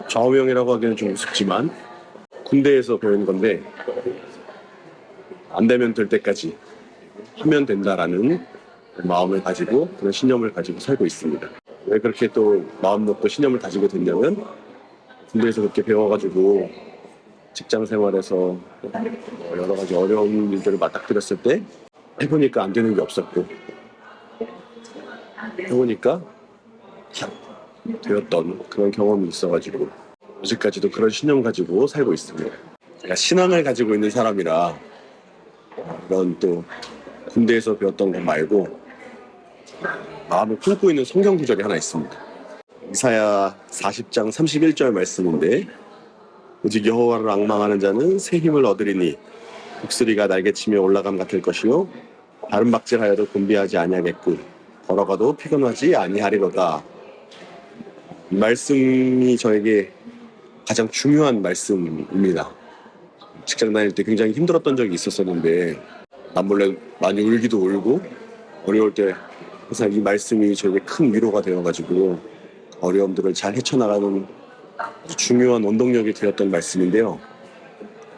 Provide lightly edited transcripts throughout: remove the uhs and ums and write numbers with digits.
좌우명이라고 하기는 좀 우습지만 군대에서 배운 건데, 안 되면 될 때까지 하면 된다라는 마음을 가지고, 그런 신념을 가지고 살고 있습니다. 왜 그렇게 또 마음 먹고 신념을 가지고 됐냐면, 군대에서 그렇게 배워가지고 직장 생활에서 여러 가지 어려운 일들을 맞닥뜨렸을 때 해보니까 안 되는 게 없었고, 해보니까 되었던 그런 경험이 있어가지고 아직까지도 그런 신념 가지고 살고 있습니다. 제가 신앙을 가지고 있는 사람이라 이런 또 군대에서 배웠던 것 말고 마음을 품고 있는 성경 구절이 하나 있습니다. 이사야 40장 31절 말씀인데, 오직 여호와를 앙망하는 자는 새 힘을 얻으리니 독수리가 날개치며 올라감 같을 것이요 다른 박질하여도 곤비하지 아니하겠고 걸어가도 피곤하지 아니하리로다. 이 말씀이 저에게 가장 중요한 말씀입니다. 직장 다닐 때 굉장히 힘들었던 적이 있었었는데 남몰래 많이 울기도 울고 어려울 때 항상 이 말씀이 저에게 큰 위로가 되어가지고 어려움들을 잘 헤쳐나가는 아주 중요한 원동력이 되었던 말씀인데요.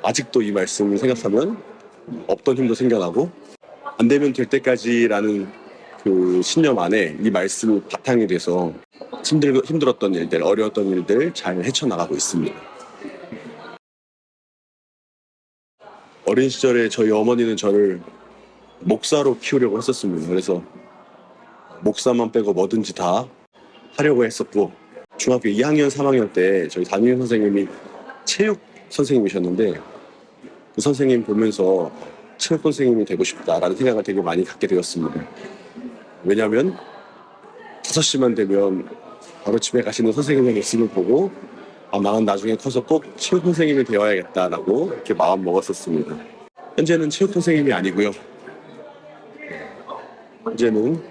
아직도 이 말씀을 생각하면 없던 힘도 생겨나고 안 되면 될 때까지라는 그 신념 안에 이 말씀이 바탕이 돼서 힘들었던 일들, 어려웠던 일들 잘 헤쳐나가고 있습니다. 어린 시절에 저희 어머니는 저를 목사로 키우려고 했었습니다. 그래서 목사만 빼고 뭐든지 다 하려고 했었고, 중학교 2학년, 3학년 때 저희 담임 선생님이 체육 선생님이셨는데 그 선생님 보면서 체육 선생님이 되고 싶다라는 생각을 되게 많이 갖게 되었습니다. 왜냐하면 5시만 되면 바로 집에 가시는 선생님의 모습을 보고 나는 나중에 커서 꼭 체육 선생님이 되어야겠다라고 이렇게 마음 먹었었습니다. 현재는 체육 선생님이 아니고요. 현재는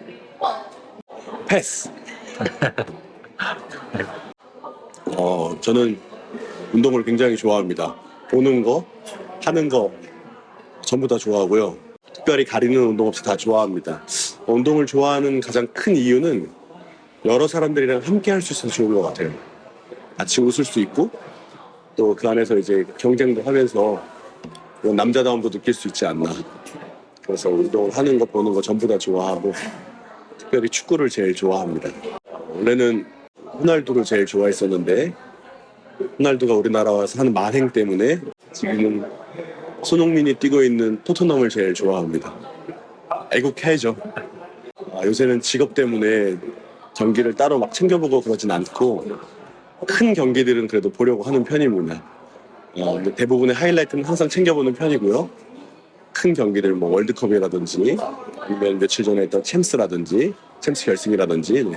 패스. 저는 운동을 굉장히 좋아합니다. 보는 거, 하는 거 전부 다 좋아하고요. 특별히 가리는 운동 없이 다 좋아합니다. 운동을 좋아하는 가장 큰 이유는 여러 사람들이랑 함께 할 수 있어서 좋은 것 같아요. 같이 웃을 수 있고 또 그 안에서 이제 경쟁도 하면서 남자다움도 느낄 수 있지 않나. 그래서 운동을 하는 거 보는 거 전부 다 좋아하고 특별히 축구를 제일 좋아합니다. 원래는 호날두를 제일 좋아했었는데 호날두가 우리나라 와서 하는 만행 때문에 지금은 손흥민이 뛰고 있는 토트넘을 제일 좋아합니다. 애국해야죠. 요새는 직업 때문에 경기를 따로 막 챙겨보고 그러진 않고 큰 경기들은 그래도 보려고 하는 편입니다. 근데 대부분의 하이라이트는 항상 챙겨보는 편이고요. 큰 경기들 뭐 월드컵이라든지 아니면 며칠 전에 했던 챔스 결승이라든지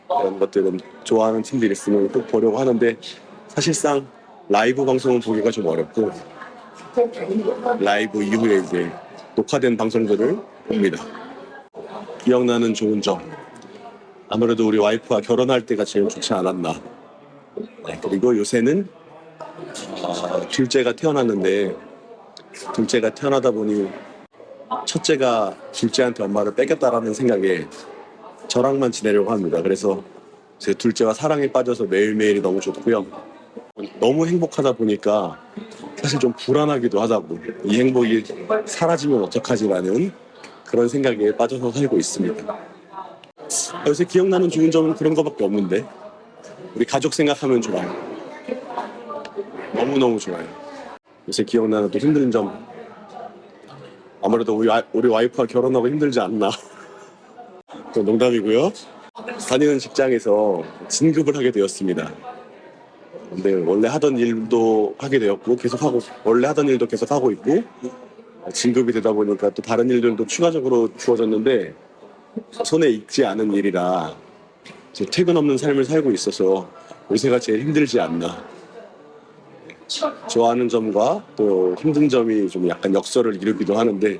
그런 것들은 좋아하는 팀들이 있으면 꼭 보려고 하는데 사실상 라이브 방송은 보기가 좀 어렵고 라이브 이후에 이제 녹화된 방송들을 봅니다. 기억나는 좋은 점, 아무래도 우리 와이프와 결혼할 때가 제일 좋지 않았나. 그리고 요새는 둘째가 태어났는데 둘째가 태어나다 보니 첫째가 둘째한테 엄마를 뺏겼다라는 생각에 저랑만 지내려고 합니다. 그래서 제 둘째와 사랑에 빠져서 매일매일이 너무 좋고요. 너무 행복하다 보니까 사실 좀 불안하기도 하다고, 이 행복이 사라지면 어떡하지라는 그런 생각에 빠져서 살고 있습니다. 요새 기억나는 좋은 점은 그런 거밖에 없는데 우리 가족 생각하면 좋아요. 너무너무 좋아요. 요새 기억나는 또 힘든 점, 아무래도 우리 와이프와 결혼하고 힘들지 않나. 농담이고요. 다니는 직장에서 진급을 하게 되었습니다. 근데 원래 하던 일도 하게 되었고 원래 하던 일도 계속 하고 있고 진급이 되다 보니까 또 다른 일들도 추가적으로 주어졌는데 손에 익지 않은 일이라 퇴근 없는 삶을 살고 있어서 요새가 제일 힘들지 않나. 좋아하는 점과 또 힘든 점이 좀 약간 역설을 이루기도 하는데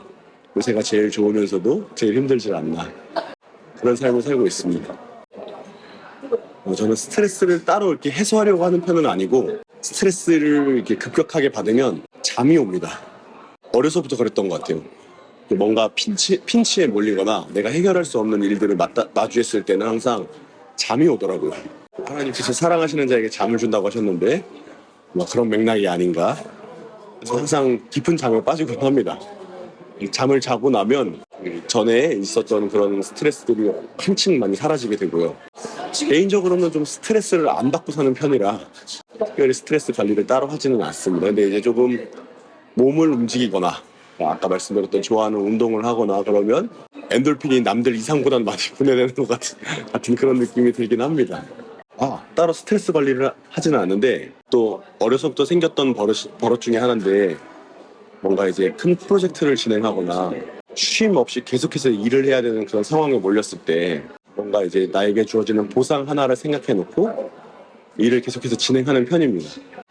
요새가 제일 좋으면서도 제일 힘들지 않나. 그런 삶을 살고 있습니다. 저는 스트레스를 따로 이렇게 해소하려고 하는 편은 아니고 스트레스를 이렇게 급격하게 받으면 잠이 옵니다. 어려서부터 그랬던 것 같아요. 뭔가 핀치에 몰리거나 내가 해결할 수 없는 일들을 마주했을 때는 항상 잠이 오더라고요. 하나님께서 사랑하시는 자에게 잠을 준다고 하셨는데 뭐 그런 맥락이 아닌가. 그래서 항상 깊은 잠에 빠지곤 합니다. 이 잠을 자고 나면 전에 있었던 그런 스트레스들이 한층 많이 사라지게 되고요. 개인적으로는 좀 스트레스를 안 받고 사는 편이라 특별히 스트레스 관리를 따로 하지는 않습니다. 근데 이제 조금 몸을 움직이거나 아까 말씀드렸던 좋아하는 운동을 하거나 그러면 엔돌핀이 남들 이상보다는 많이 분해되는 것 같은 그런 느낌이 들긴 합니다. 따로 스트레스 관리를 하지는 않는데 또 어려서부터 생겼던 버릇 중에 하나인데 뭔가 이제 큰 프로젝트를 진행하거나 쉼 없이 계속해서 일을 해야 되는 그런 상황에 몰렸을 때 뭔가 이제 나에게 주어지는 보상 하나를 생각해 놓고 일을 계속해서 진행하는 편입니다.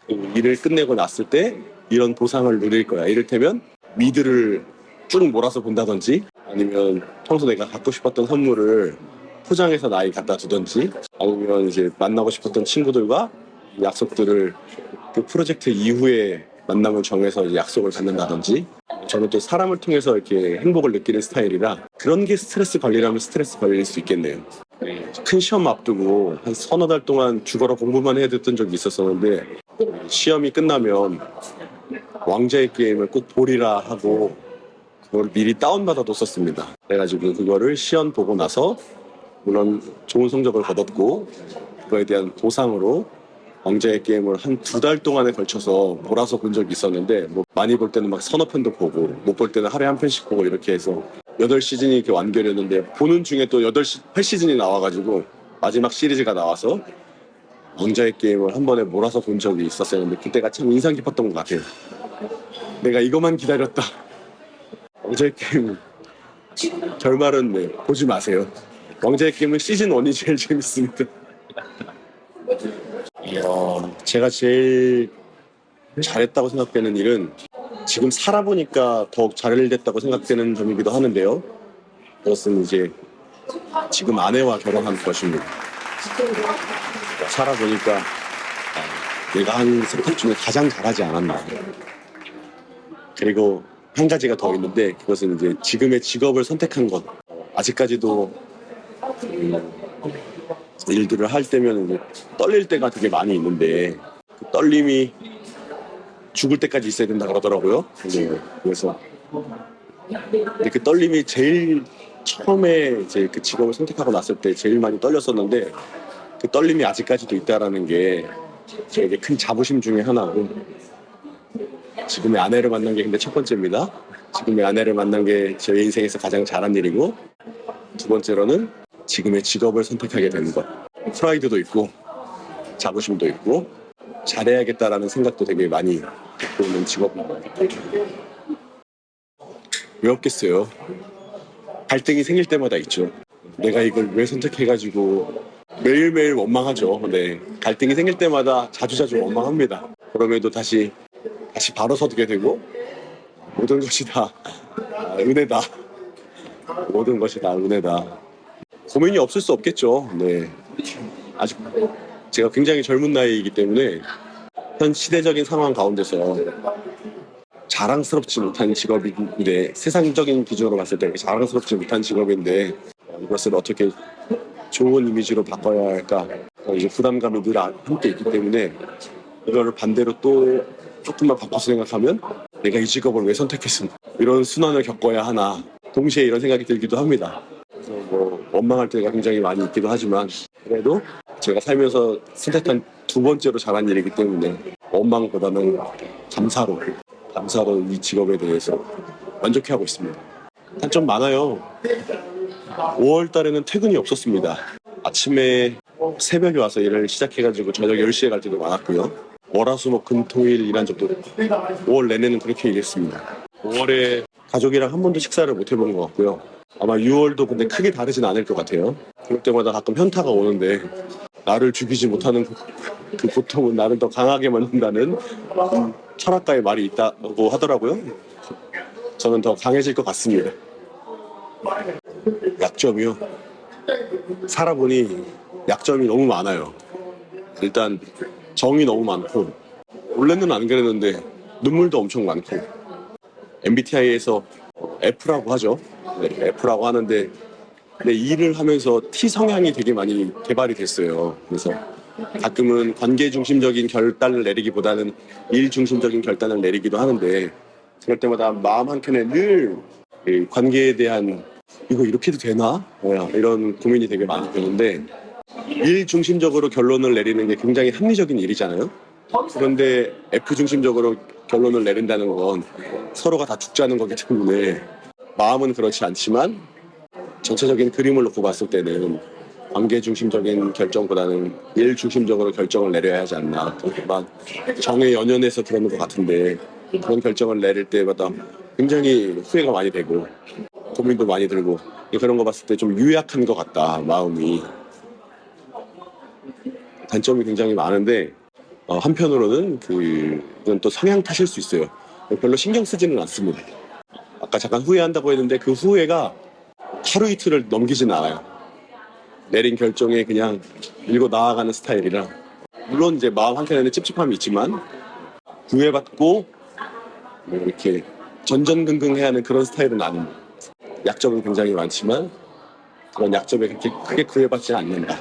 일을 끝내고 났을 때 이런 보상을 누릴 거야. 이를테면 미드를 쭉 몰아서 본다든지 아니면 평소 내가 갖고 싶었던 선물을 포장해서 나에게 갖다 두든지 아니면 이제 만나고 싶었던 친구들과 약속들을 그 프로젝트 이후에 만남을 정해서 이제 약속을 갖는다든지 저는 또 사람을 통해서 이렇게 행복을 느끼는 스타일이라 그런 게 스트레스 관리라면 스트레스 관리일 수 있겠네요. 큰 시험 앞두고 한 서너 달 동안 죽어라 공부만 해야 됐던 적이 있었었는데 시험이 끝나면 왕자의 게임을 꼭 보리라 하고 그걸 미리 다운받아뒀었습니다. 그래가지고 그거를 시험 보고 나서 물론 좋은 성적을 거뒀고 그거에 대한 보상으로 왕자의 게임을 한 2달 동안에 걸쳐서 몰아서 본 적이 있었는데 뭐 많이 볼 때는 막 서너 편도 보고 못 볼 때는 하루에 한 편씩 보고 이렇게 해서 8시즌이 이렇게 완결했는데 보는 중에 또 8시즌이 나와가지고 마지막 시리즈가 나와서 왕자의 게임을 한 번에 몰아서 본 적이 있었었는데 그때가 참 인상 깊었던 것 같아요. 내가 이것만 기다렸다. 왕자의 게임 결말은 네, 보지 마세요. 왕자의 게임은 시즌 1이 제일 재밌습니다. 제가 제일 잘했다고 생각되는 일은 지금 살아보니까 더욱 잘됐다고 생각되는 점이기도 하는데요. 그것은 이제 지금 아내와 결혼한 것입니다. 살아보니까 내가 한 선택 중에 가장 잘하지 않았나. 그리고 한 가지가 더 있는데 그것은 이제 지금의 직업을 선택한 것. 아직까지도 일들을 할 때면 이제 떨릴 때가 되게 많이 있는데 그 떨림이 죽을 때까지 있어야 된다 그러더라고요. 그래서 근데 그 떨림이 제일 처음에 이제 그 직업을 선택하고 났을 때 제일 많이 떨렸었는데 그 떨림이 아직까지도 있다라는 게 저에게 큰 자부심 중에 하나고 지금의 아내를 만난 게 근데 첫 번째입니다. 지금의 아내를 만난 게 저의 인생에서 가장 잘한 일이고 두 번째로는 지금의 직업을 선택하게 되는 것. 프라이드도 있고 자부심도 있고 잘해야겠다라는 생각도 되게 많이 갖고 있는 직업입니다. 왜 없겠어요? 갈등이 생길 때마다 있죠. 내가 이걸 왜 선택해가지고 매일매일 원망하죠. 네, 갈등이 생길 때마다 자주자주 원망합니다. 그럼에도 다시 바로 서게 되고 모든 것이 다 은혜다. 모든 것이 다 은혜다. 고민이 없을 수 없겠죠. 네, 아직 제가 굉장히 젊은 나이이기 때문에 현 시대적인 상황 가운데서 자랑스럽지 못한 직업인데 세상적인 기준으로 봤을 때 자랑스럽지 못한 직업인데 이것을 어떻게 좋은 이미지로 바꿔야 할까 이제 부담감이 늘 함께 있기 때문에 이거를 반대로 또 조금만 바꿔서 생각하면 내가 이 직업을 왜 선택했을까 이런 순환을 겪어야 하나 동시에 이런 생각이 들기도 합니다. 그래서 뭐 원망할 때가 굉장히 많이 있기도 하지만 그래도 제가 살면서 선택한 두 번째로 잘한 일이기 때문에 원망보다는 감사로 이 직업에 대해서 만족해하고 있습니다. 단점 많아요. 5월 달에는 퇴근이 없었습니다. 아침에 새벽에 와서 일을 시작해가지고 저녁 10시에 갈 때도 많았고요. 월화수목금토일 일한 적도 5월 내내는 그렇게 일했습니다. 5월에 가족이랑 한 번도 식사를 못 해본 것 같고요. 아마 6월도 근데 크게 다르진 않을 것 같아요. 그럴 때마다 가끔 현타가 오는데 나를 죽이지 못하는 그 고통은 나를 더 강하게 만든다는 철학가의 말이 있다고 하더라고요. 저는 더 강해질 것 같습니다. 약점이요? 살아보니 약점이 너무 많아요. 일단 정이 너무 많고 원래는 안 그랬는데 눈물도 엄청 많고 MBTI에서 F라고 하죠. 네, F라고 하는데 근데 일을 하면서 T 성향이 되게 많이 개발이 됐어요. 그래서 가끔은 관계 중심적인 결단을 내리기보다는 일 중심적인 결단을 내리기도 하는데 그럴 때마다 마음 한켠에 늘 이 관계에 대한 이거 이렇게 해도 되나? 뭐야 이런 고민이 되게 많이 되는데 일 중심적으로 결론을 내리는 게 굉장히 합리적인 일이잖아요. 그런데 F 중심적으로 결론을 내린다는 건 서로가 다 죽자는 거기 때문에 마음은 그렇지 않지만 전체적인 그림을 놓고 봤을 때는 관계 중심적인 결정보다는 일 중심적으로 결정을 내려야 하지 않나. 막 정에 연연해서 그러는 것 같은데 그런 결정을 내릴 때마다 굉장히 후회가 많이 되고 고민도 많이 들고 그런 거 봤을 때 좀 유약한 것 같다 마음이. 단점이 굉장히 많은데 한편으로는 그건 또 성향 탓일 수 있어요. 별로 신경 쓰지는 않습니다. 아까 잠깐 후회한다고 했는데 그 후회가 하루 이틀을 넘기진 않아요. 내린 결정에 그냥 밀고 나아가는 스타일이라 물론 이제 마음 한켠에는 찝찝함이 있지만 구애받고 뭐 이렇게 전전긍긍해야 하는 그런 스타일은 아닙니다. 약점은 굉장히 많지만 그런 약점에 그렇게 크게 구애받지는 않는다.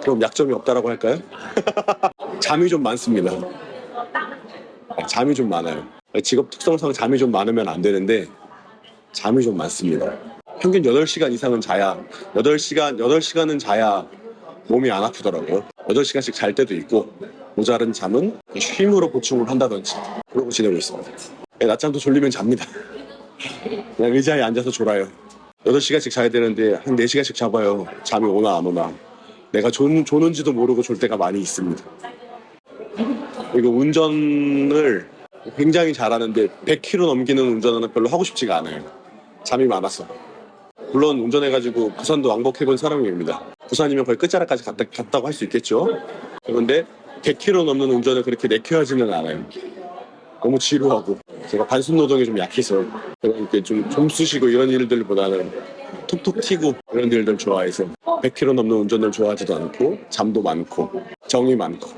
그럼 약점이 없다라고 할까요? 잠이 좀 많습니다. 잠이 좀 많아요. 직업 특성상 잠이 좀 많으면 안 되는데 잠이 좀 많습니다. 평균 8시간 이상은 자야 8시간은 자야 몸이 안 아프더라고요. 8시간씩 잘 때도 있고 모자른 잠은 쉼으로 보충을 한다든지 그러고 지내고 있습니다. 낮잠도 졸리면 잡니다. 그냥 의자에 앉아서 졸아요. 8시간씩 자야 되는데 한 4시간씩 자봐요. 잠이 오나 안 오나. 내가 조는지도 모르고 졸 때가 많이 있습니다. 그리고 운전을 굉장히 잘하는데 100km 넘기는 운전은 별로 하고 싶지가 않아요. 잠이 많아서. 물론 운전해가지고 부산도 왕복해본 사람입니다. 부산이면 거의 끝자락까지 갔다고 할 수 있겠죠. 그런데 100km 넘는 운전을 그렇게 내켜하지는 않아요. 너무 지루하고 제가 반순 노동에 좀 약해서 이렇게 좀 쑤시고 이런 일들보다는 톡톡 튀고 이런 일들 좋아해서 100km 넘는 운전을 좋아하지도 않고 잠도 많고 정이 많고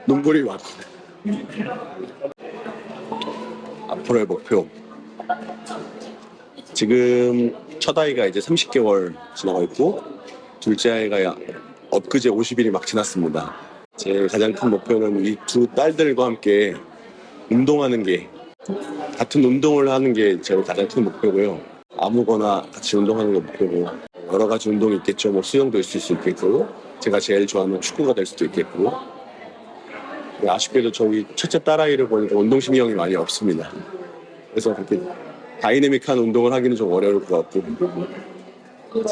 눈물이 많고. 앞으로의 목표 지금 첫 아이가 이제 30개월 지나고 있고 둘째 아이가 엊그제 50일이 막 지났습니다. 제 가장 큰 목표는 이 두 딸들과 함께 운동하는 게 같은 운동을 하는 게 제 가장 큰 목표고요. 아무거나 같이 운동하는 게 목표고 여러 가지 운동이 있겠죠. 뭐 수영도 있을 수 있겠고 제가 제일 좋아하는 축구가 될 수도 있겠고 아쉽게도 저희 첫째 딸아이를 보니까 운동신경이 많이 없습니다. 그래서 그렇게 다이내믹한 운동을 하기는 좀 어려울 것 같고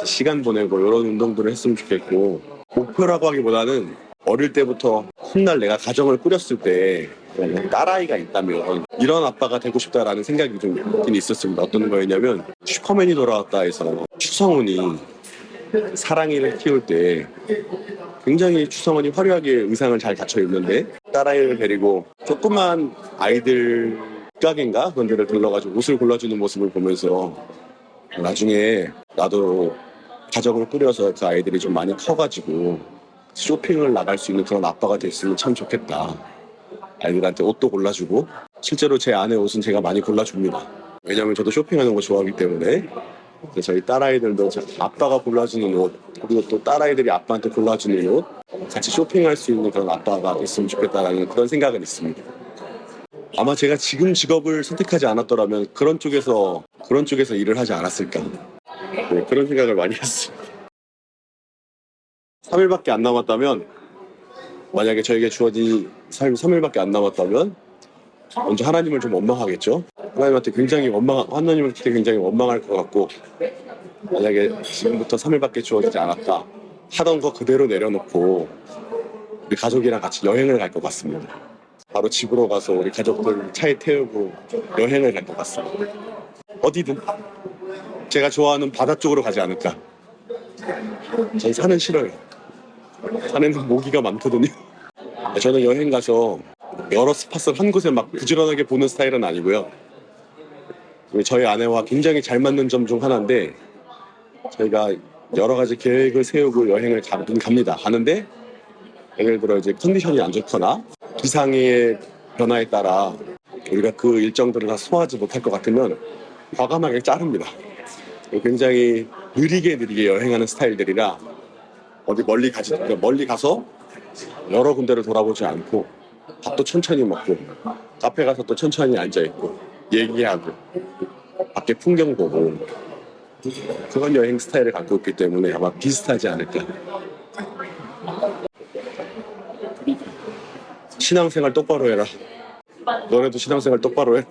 시간 보내고 이런 운동들을 했으면 좋겠고 목표라고 하기보다는 어릴 때부터 훗날 내가 가정을 꾸렸을 때 딸아이가 있다면 이런 아빠가 되고 싶다라는 생각이 좀 있긴 있었습니다. 어떤 거였냐면 슈퍼맨이 돌아왔다 해서 추성훈이 사랑이를 키울 때 굉장히 추성훈이 화려하게 의상을 잘 갖춰 입는데 딸아이를 데리고 조그만 아이들 가게인가 그런 데를 들러가지고 옷을 골라주는 모습을 보면서 나중에 나도 가정을 꾸려서 그 아이들이 좀 많이 커가지고 쇼핑을 나갈 수 있는 그런 아빠가 됐으면 참 좋겠다. 아이들한테 옷도 골라주고 실제로 제 아내 옷은 제가 많이 골라줍니다. 왜냐하면 저도 쇼핑하는 거 좋아하기 때문에. 그래서 저희 딸아이들도 아빠가 골라주는 옷 그리고 또 딸아이들이 아빠한테 골라주는 옷 같이 쇼핑할 수 있는 그런 아빠가 됐으면 좋겠다라는 그런 생각은 있습니다. 아마 제가 지금 직업을 선택하지 않았더라면 그런 쪽에서 일을 하지 않았을까. 네, 그런 생각을 많이 했습니다. 3일밖에 안 남았다면 만약에 저에게 주어진 삶이 3일밖에 안 남았다면 먼저 하나님을 좀 원망하겠죠. 하나님한테 굉장히 원망할 것 같고 만약에 지금부터 3일밖에 주어지지 않았다 하던 거 그대로 내려놓고 우리 가족이랑 같이 여행을 갈 것 같습니다. 바로 집으로 가서 우리 가족들 차에 태우고 여행을 갈 것 같습니다. 어디든 제가 좋아하는 바다 쪽으로 가지 않을까. 전 산은 싫어요. 산에는 모기가 많거든요. 저는 여행 가서 여러 스팟을 한 곳에 막 부지런하게 보는 스타일은 아니고요. 저희 아내와 굉장히 잘 맞는 점 중 하나인데 저희가 여러 가지 계획을 세우고 여행을 갑니다. 가는데 예를 들어 이제 컨디션이 안 좋거나 기상의 변화에 따라 우리가 그 일정들을 다 소화하지 못할 것 같으면 과감하게 자릅니다. 굉장히 느리게 여행하는 스타일들이라 어디 멀리 가서 여러 군데를 돌아보지 않고 밥도 천천히 먹고 카페 가서 또 천천히 앉아있고 얘기하고 밖에 풍경 보고 그런 여행 스타일을 갖고 있기 때문에 아마 비슷하지 않을까. 신앙생활 똑바로 해라. 너네도 신앙생활 똑바로 해.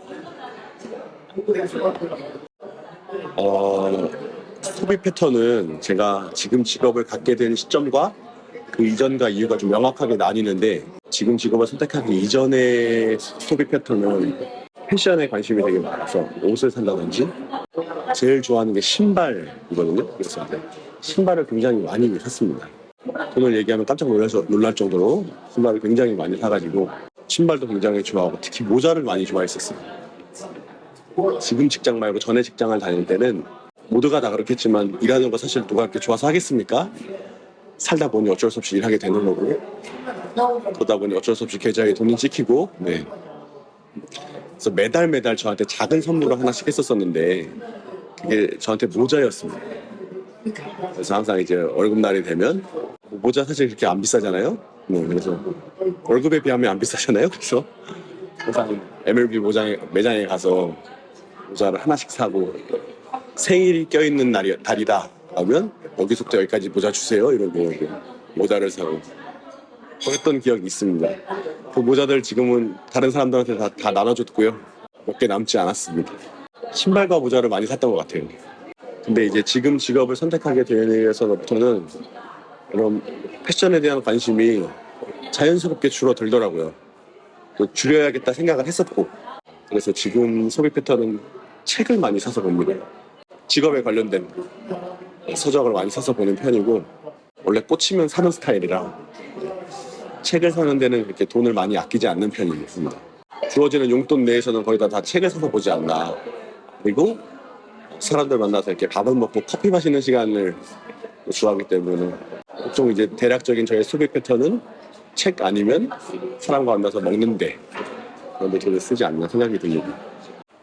소비 패턴은 제가 지금 직업을 갖게 된 시점과 그 이전과 이유가 좀 명확하게 나뉘는데, 지금 직업을 선택하기 이전의 소비 패턴은 패션에 관심이 되게 많아서 옷을 산다든지 제일 좋아하는 게 신발이거든요. 그래서 신발을 굉장히 많이 샀습니다. 돈을 얘기하면 깜짝 놀랄 정도로 신발을 굉장히 많이 사가지고 신발도 굉장히 좋아하고 특히 모자를 많이 좋아했었어요. 지금 직장 말고 전에 직장을 다닐 때는 모두가 다 그렇겠지만 일하는 거 사실 누가 그렇게 좋아서 하겠습니까? 살다 보니 어쩔 수 없이 일하게 되는 거고, 그러다 보니 어쩔 수 없이 계좌에 돈이 찍히고, 네. 그래서 매달 저한테 작은 선물을 하나씩 했었었는데 그게 저한테 모자였습니다. 그래서 항상 이제 월급날이 되면 모자 사실 그렇게 안 비싸잖아요. 그래서 월급에 비하면 안 비싸잖아요. 그래서 항상 MLB 매장에 가서 모자를 하나씩 사고, 생일이 껴있는 달이다 하면 여기서부터 여기까지 모자 주세요 이러고 모자를 사고 그랬던 기억이 있습니다. 그 모자들 지금은 다른 사람들한테 다 나눠줬고요. 몇 개 남지 않았습니다. 신발과 모자를 많이 샀던 것 같아요. 근데 이제 지금 직업을 선택하게 되면서부터는 이런 패션에 대한 관심이 자연스럽게 줄어들더라고요. 또 줄여야겠다 생각을 했었고, 그래서 지금 소비 패턴은 책을 많이 사서 봅니다. 직업에 관련된 서적을 많이 사서 보는 편이고, 원래 꽂히면 사는 스타일이라 책을 사는 데는 그렇게 돈을 많이 아끼지 않는 편입니다. 주어지는 용돈 내에서는 거의 다 책을 사서 보지 않나. 그리고 사람들 만나서 이렇게 밥을 먹고 커피 마시는 시간을 좋아하기 때문에 보통 이제 대략적인 저의 소비 패턴은 책 아니면 사람과 만나서 먹는데 그런 데 돈을 쓰지 않나 생각이 듭니다.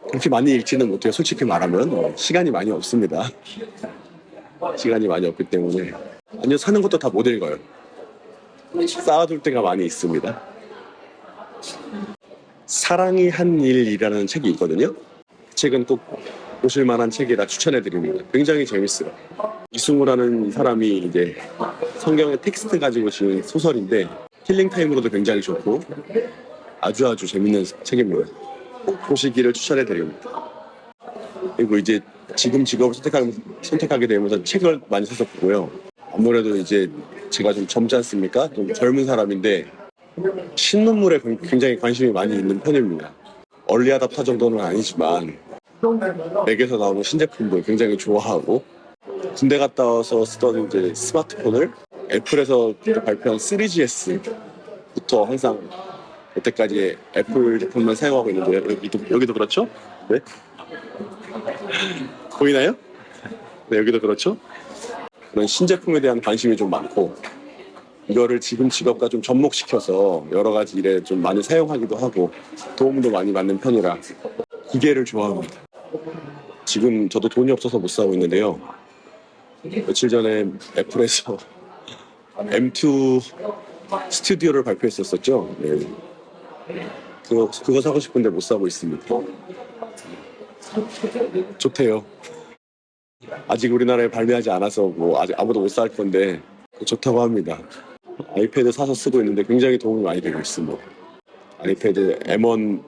그렇게 많이 읽지는 못해요. 솔직히 말하면 시간이 많이 없습니다. 시간이 많이 없기 때문에. 아니요, 사는 것도 다 못 읽어요. 쌓아둘 때가 많이 있습니다. 사랑이 한 일이라는 책이 있거든요. 그 책은 꼭 보실 만한 책이라 추천해드립니다. 굉장히 재밌어요. 이승우라는 사람이 이제 성경의 텍스트 가지고 지은 소설인데 힐링타임으로도 굉장히 좋고 아주 재밌는 책입니다. 꼭 보시기를 추천해드립니다. 그리고 이제 지금 직업을 선택하게 되면서 책을 많이 사서 보고요. 아무래도 이제 제가 좀 젊지 않습니까? 좀 젊은 사람인데 신문물에 굉장히 관심이 많이 있는 편입니다. 얼리 아답터 정도는 아니지만 맥에서 나오는 신제품들 굉장히 좋아하고, 군대 갔다 와서 쓰던 이제 스마트폰을 애플에서 발표한 3GS부터 항상 여태까지 애플 제품만 사용하고 있는데, 여기도 그렇죠? 네? 보이나요? 네, 여기도 그렇죠? 그런 신제품에 대한 관심이 좀 많고, 이거를 지금 직업과 좀 접목시켜서 여러 가지 일에 좀 많이 사용하기도 하고 도움도 많이 받는 편이라 기계를 좋아합니다. 지금 저도 돈이 없어서 못 사고 있는데요. 며칠 전에 애플에서 M2 스튜디오를 발표했었죠. 네. 그거 사고 싶은데 못 사고 있습니다. 좋대요. 아직 우리나라에 발매하지 않아서 뭐 아직 아무도 못 살 건데 좋다고 합니다. 아이패드 사서 쓰고 있는데 굉장히 도움이 많이 되고 있습니다. 아이패드 M1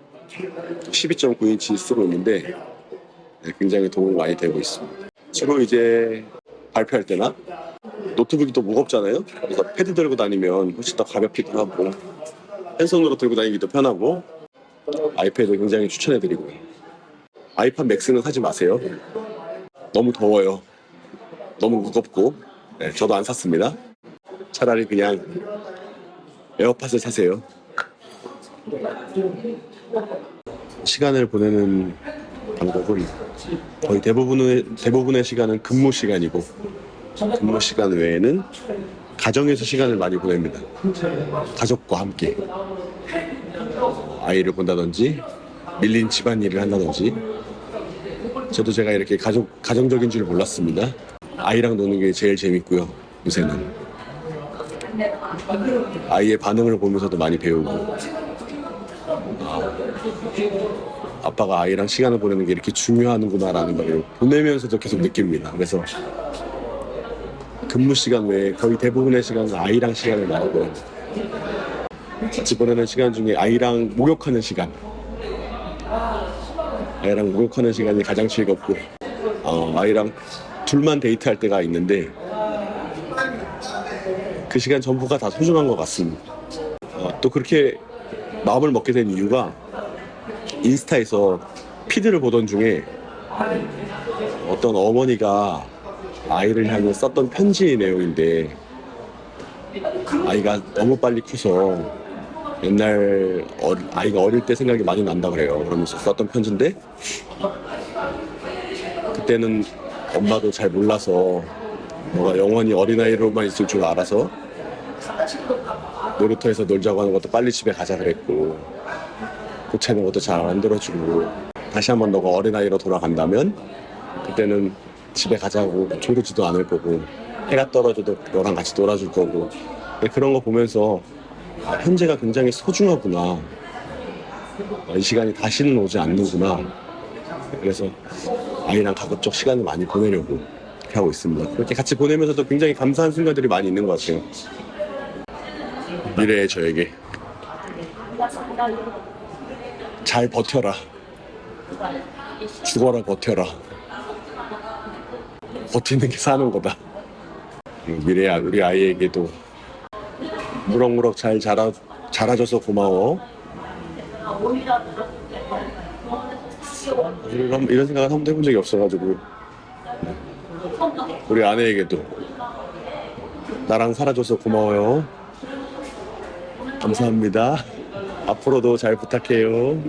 12.9인치 쓰고 있는데 굉장히 도움이 많이 되고 있습니다. 주로 이제 발표할 때나 노트북이 또 무겁잖아요. 그래서 패드 들고 다니면 훨씬 더 가볍기도 하고 펜손으로 들고 다니기도 편하고 아이패드 굉장히 추천해드리고요. 아이팟 맥스는 사지 마세요. 너무 더워요. 너무 무겁고. 네, 저도 안 샀습니다. 차라리 그냥 에어팟을 사세요. 시간을 보내는 방법은 거의 대부분의 시간은 근무 시간이고, 근무 시간 외에는 가정에서 시간을 많이 보냅니다. 가족과 함께 아이를 본다든지 밀린 집안일을 한다든지 저도 제가 이렇게 가정적인 줄 몰랐습니다. 아이랑 노는 게 제일 재밌고요. 요새는 아이의 반응을 보면서도 많이 배우고, 아빠가 아이랑 시간을 보내는 게 이렇게 중요하는구나라는 걸 보내면서도 계속 느낍니다. 그래서 근무 시간 외에 거의 대부분의 시간은 아이랑 시간을 나누고, 같이 보내는 시간 중에 아이랑 목욕하는 시간이 가장 즐겁고, 아이랑 둘만 데이트할 때가 있는데 그 시간 전부가 다 소중한 것 같습니다. 또 그렇게 마음을 먹게 된 이유가, 인스타에서 피드를 보던 중에 어떤 어머니가 아이를 향해 썼던 편지 내용인데, 아이가 너무 빨리 커서 옛날 아이가 어릴 때 생각이 많이 난다 그래요. 그러면서 썼던 편지인데, 그때는 엄마도 잘 몰라서 너가 영원히 어린아이로만 있을 줄 알아서 놀이터에서 놀자고 하는 것도 빨리 집에 가자 그랬고, 고치는 것도 잘 안 들어주고, 다시 한번 너가 어린아이로 돌아간다면 그때는 집에 가자고 조르지도 않을 거고, 해가 떨어져도 너랑 같이 놀아줄 거고. 그런 거 보면서 현재가 굉장히 소중하구나, 이 시간이 다시는 오지 않는구나. 그래서 아이랑 가급적 시간을 많이 보내려고 이렇게 하고 있습니다. 그렇게 같이 보내면서도 굉장히 감사한 순간들이 많이 있는 것 같아요. 미래의 저에게 잘 버텨라, 죽어라 버텨라, 버티는 게 사는 거다. 미래야, 우리 아이에게도 무럭무럭 잘 자라줘서 고마워. 이런 생각은 한 번도 해본 적이 없어가지고, 우리 아내에게도 나랑 살아줘서 고마워요. 감사합니다. 앞으로도 잘 부탁해요.